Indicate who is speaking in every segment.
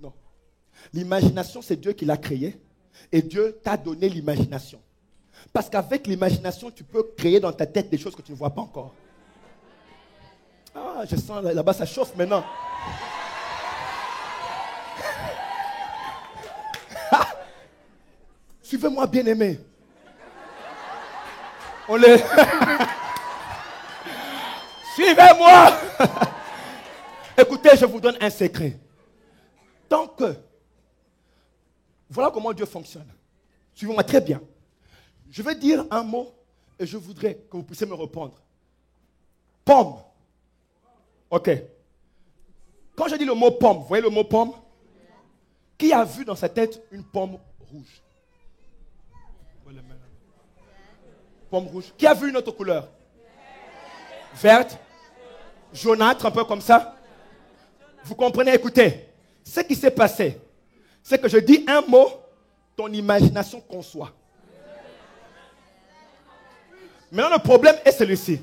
Speaker 1: Non. L'imagination, c'est Dieu qui l'a créée. Et Dieu t'a donné l'imagination. Parce qu'avec l'imagination, tu peux créer dans ta tête des choses que tu ne vois pas encore. Ah, je sens là-bas, ça chauffe maintenant. Suivez-moi, bien-aimé. On les... Suivez-moi. Écoutez, je vous donne un secret. Tant que... Voilà comment Dieu fonctionne. Suivez-moi très bien. Je vais dire un mot et je voudrais que vous puissiez me répondre. Pomme. Ok. Quand je dis le mot pomme, vous voyez le mot pomme? Qui a vu dans sa tête une pomme rouge? Pomme rouge. Qui a vu une autre couleur? Verte, jaunâtre, un peu comme ça. Vous comprenez? Écoutez, ce qui s'est passé, c'est que je dis un mot, ton imagination conçoit. Maintenant, le problème est celui-ci.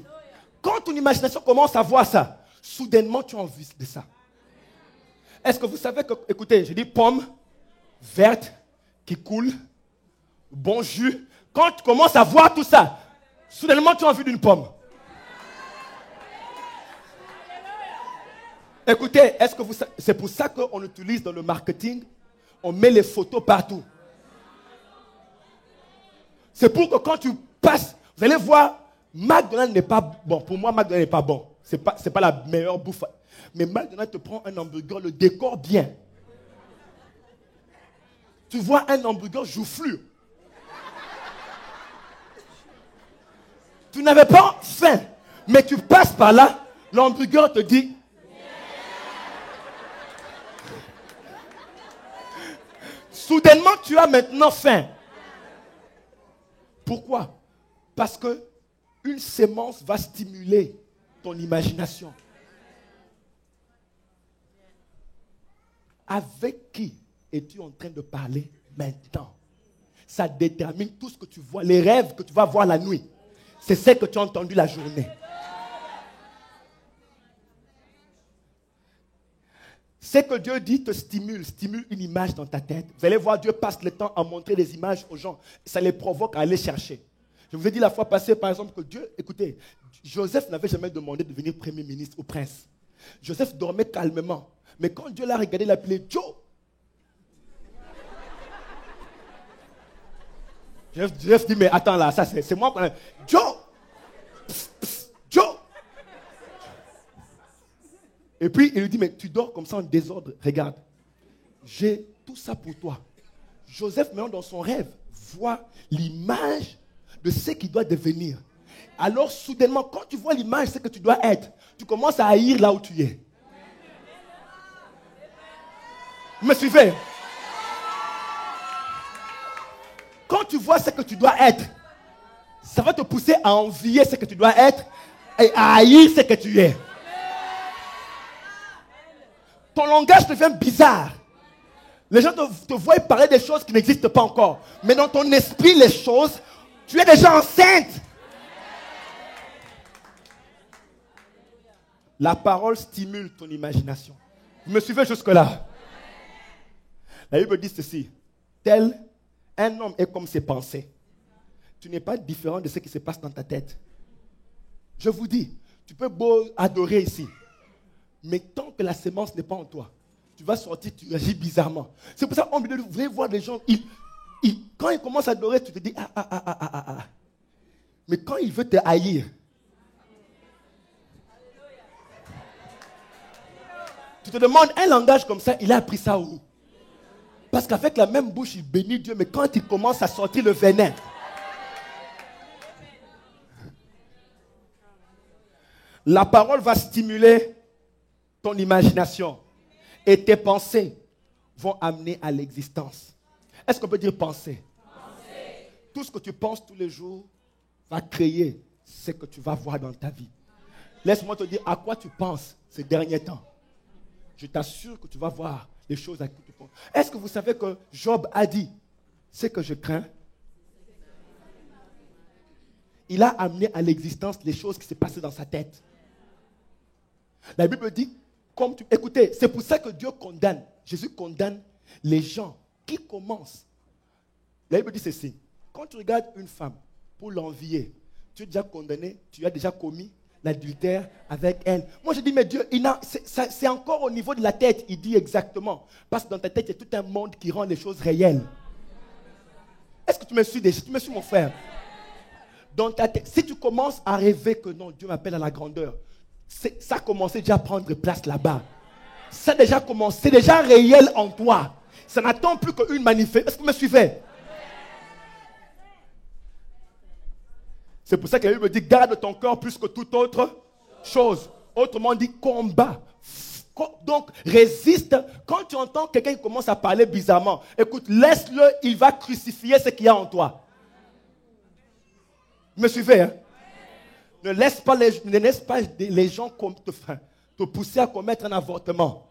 Speaker 1: Quand ton imagination commence à voir ça, soudainement, tu as envie de ça. Est-ce que vous savez que, écoutez, je dis pomme, verte, qui coule, bon jus. Quand tu commences à voir tout ça, soudainement, tu as envie d'une pomme. Écoutez, est-ce que c'est pour ça qu'on utilise dans le marketing, on met les photos partout. C'est pour que quand tu passes, vous allez voir, McDonald's n'est pas bon. Pour moi, McDonald's n'est pas bon. C'est pas la meilleure bouffe. Mais McDonald's te prend un hamburger, le décore bien. Tu vois un hamburger joufflu. Tu n'avais pas faim, mais tu passes par là, l'hamburger te dit... Soudainement, tu as maintenant faim. Pourquoi? Parce que une sémence va stimuler ton imagination. Avec qui es-tu en train de parler maintenant? Ça détermine tout ce que tu vois, les rêves que tu vas voir la nuit. C'est ce que tu as entendu la journée. Ce que Dieu dit te stimule une image dans ta tête. Vous allez voir, Dieu passe le temps à montrer des images aux gens. Ça les provoque à aller chercher. Je vous ai dit la fois passée, par exemple, que Dieu, écoutez, Joseph n'avait jamais demandé de devenir premier ministre ou prince. Joseph dormait calmement. Mais quand Dieu l'a regardé, il l'a appelé Joe. Joseph dit, mais attends là, ça c'est moi. Joe. Psst, psst, Joe. Et puis, il lui dit, mais tu dors comme ça en désordre. Regarde, j'ai tout ça pour toi. Joseph, maintenant, dans son rêve, voit l'image de ce qu'il doit devenir. Alors, soudainement, quand tu vois l'image de ce que tu dois être, tu commences à haïr là où tu es. Vous me suivez? Quand tu vois ce que tu dois être, ça va te pousser à envier ce que tu dois être et à haïr ce que tu es. Ton langage devient bizarre. Les gens te voient parler des choses qui n'existent pas encore. Mais dans ton esprit, les choses, tu es déjà enceinte. La parole stimule ton imagination. Vous me suivez jusque-là? La Bible dit ceci. Tel un homme est comme ses pensées. Tu n'es pas différent de ce qui se passe dans ta tête. Je vous dis, tu peux beau adorer ici. Mais tant que la sémence n'est pas en toi, tu vas sortir, tu agis bizarrement. C'est pour ça qu'on voulait voir des gens, quand ils commencent à adorer, tu te dis, ah. Mais quand il veut te haïr, tu te demandes, un langage comme ça, il a appris ça où? Parce qu'avec la même bouche, il bénit Dieu, mais quand il commence à sortir le venin, la parole va stimuler ton imagination et tes pensées vont amener à l'existence. Est-ce qu'on peut dire penser? Tout ce que tu penses tous les jours va créer ce que tu vas voir dans ta vie. Laisse-moi te dire à quoi tu penses ces derniers temps. Je t'assure que tu vas voir les choses à qui tu penses. Est-ce que vous savez que Job a dit ce que je crains? Il a amené à l'existence les choses qui s'est passées dans sa tête. La Bible dit Écoutez, c'est pour ça que Dieu condamne. Jésus condamne les gens qui commencent. La Bible dit ceci. Quand tu regardes une femme pour l'envier, tu es déjà condamné, tu as déjà commis l'adultère avec elle. Moi je dis, mais Dieu, c'est encore au niveau de la tête. Il dit exactement. Parce que dans ta tête, il y a tout un monde qui rend les choses réelles. Est-ce que tu me suis déjà? Tu me suis, mon frère? Dans ta tête, si tu commences à rêver que non, Dieu m'appelle à la grandeur, ça a commencé déjà à prendre place là-bas. Ça a déjà commencé, c'est déjà réel en toi. Ça n'attend plus qu'une manifestation. Est-ce que vous me suivez? C'est pour ça que la Bible dit, garde ton cœur plus que toute autre chose. Autrement dit, combat. Donc, résiste. Quand tu entends quelqu'un qui commence à parler bizarrement, écoute, laisse-le, il va crucifier ce qu'il y a en toi. Vous me suivez, hein? Ne laisse pas les gens te pousser à commettre un avortement.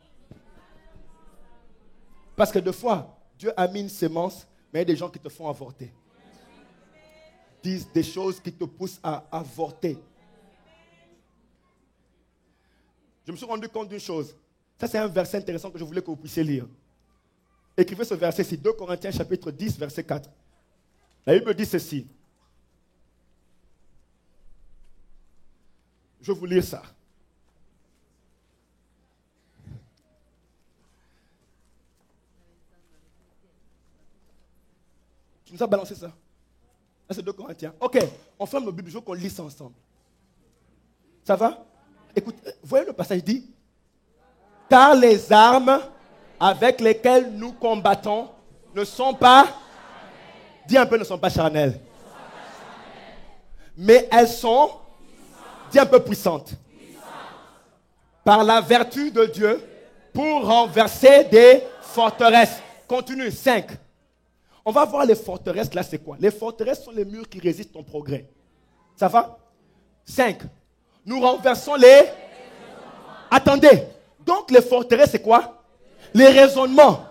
Speaker 1: Parce que des fois, Dieu a mis une sémence, mais il y a des gens qui te font avorter. Disent des choses qui te poussent à avorter. Je me suis rendu compte d'une chose. Ça, c'est un verset intéressant que je voulais que vous puissiez lire. Écrivez ce verset, c'est 2 Corinthiens chapitre 10, verset 4. La Bible dit ceci. Je vais vous lire ça. Tu nous as balancé ça? Là, c'est 2 Corinthiens. Ok, on ferme nos Bibles, je veux qu'on lit ça ensemble. Ça va? Écoute, voyez le passage dit, car les armes avec lesquelles nous combattons ne sont pas, dis un peu, ne sont pas charnelles. Mais elles sont, dis un peu, puissantes. Par la vertu de Dieu pour renverser des forteresses. Continue, 5. On va voir les forteresses, là c'est quoi? Les forteresses sont les murs qui résistent ton progrès. Ça va? 5. Nous renversons les... Attendez. Donc les forteresses c'est quoi? Les raisonnements.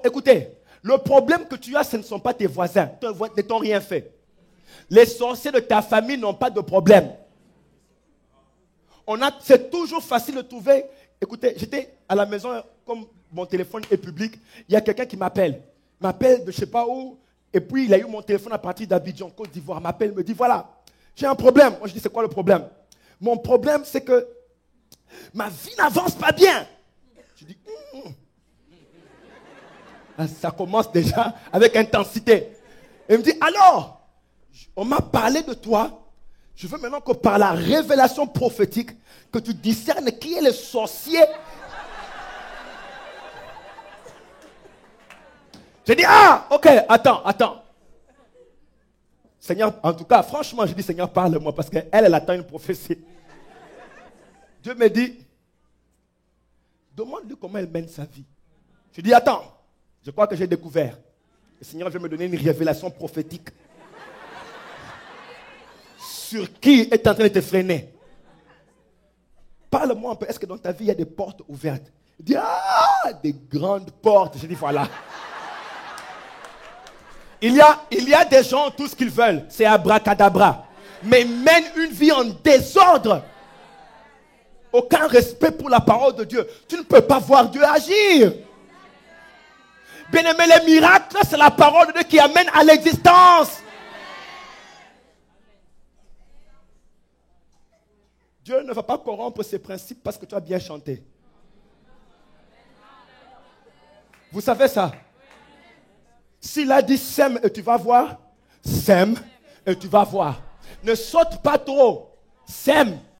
Speaker 1: Écoutez, le problème que tu as, ce ne sont pas tes voisins. Ne t'ont rien fait. Les sorciers de ta famille n'ont pas de problème. C'est toujours facile de trouver. Écoutez, j'étais à la maison, comme mon téléphone est public, il y a quelqu'un qui m'appelle. Il m'appelle de je ne sais pas où, et puis il a eu mon téléphone à partir d'Abidjan, Côte d'Ivoire. Il m'appelle, me dit, voilà, j'ai un problème. Moi je dis, c'est quoi le problème? Mon problème, c'est que ma vie n'avance pas bien. Je dis, Ça commence déjà avec intensité. Et il me dit, alors, on m'a parlé de toi. Je veux maintenant que par la révélation prophétique, que tu discernes qui est le sorcier. J'ai dit, ok, attends. Seigneur, en tout cas, franchement, j'ai dit, Seigneur, parle-moi, parce qu'elle attend une prophétie. Dieu me dit, demande-lui comment elle mène sa vie. Je dis, attends, je crois que j'ai découvert. Le Seigneur veut me donner une révélation prophétique. Sur qui est en train de te freiner. Parle-moi un peu, est-ce que dans ta vie, il y a des portes ouvertes? Il dit, des grandes portes. Je dis, voilà. Il y a des gens, tout ce qu'ils veulent, c'est abracadabra. Mais ils mènent une vie en désordre. Aucun respect pour la parole de Dieu. Tu ne peux pas voir Dieu agir. Bien-aimé, les miracles, c'est la parole de Dieu qui amène à l'existence. Dieu ne va pas corrompre ses principes parce que tu as bien chanté. Vous savez ça? S'il a dit sème et tu vas voir, sème et tu vas voir. Ne saute pas trop. Sème